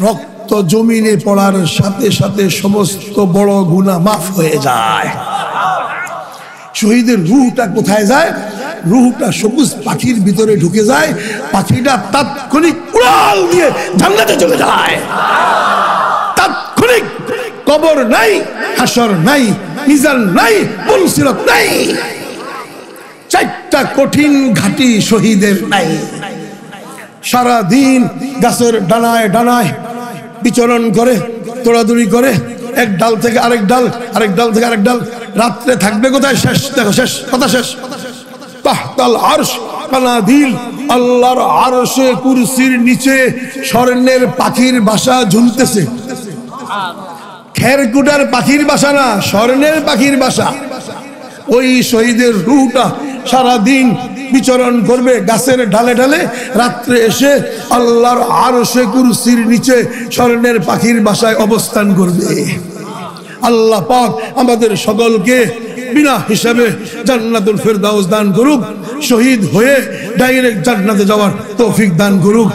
রক্ত জমিনে পড়ার সাথে সাথে সমস্ত বড় গুনাহ মাফ হয়ে যায়। শহীদের রূহটা কোথায় যায়? রূহটা সবুজ পাখির ভিতরে ঢুকে যায়, পাখিটা তাৎক্ষণিক উড়াল দিয়ে জান্নাতে চলে যায়। তাৎক্ষণিক। কবর নাই, হাসর নাই, মিজান নাই, পুলসিরাত নাই, চারটা কঠিন ঘাটি শহীদের নাই। সারা দিন গাছের ডানায় ডানায় বিচরণ করে, দৌড়াদৌড়ি করে, এক ডাল থেকে আরেক ডাল, আরেক ডাল থেকে আরেক ডাল। রাত্রে থাকবে কোথায়? শেষ, দেখো শেষ, কথা শেষ। তাহতাল আরশ কানাদিল, আল্লাহর আরশে কুরসির নিচে স্বর্ণের পাখির বাসা ঝুলতেছে। খেরকুটার পাখির বাসা না, স্বর্ণের পাখির বাসা। ওই শহীদের রূহটা সারাদিন বিচরণ করবে গাছের ঢালে ঢালে, রাত্রে এসে আল্লাহর আরশে কুরসির নিচে স্বর্ণের পাখির বাসায় অবস্থান করবে। আল্লাহ পাক আমাদের সকলকে বিনা হিসাবে জান্নাতুল ফেরদাউস দান করুক, শহীদ হয়ে ডাইরেক্ট জান্নাতে যাওয়ার তৌফিক দান করুক।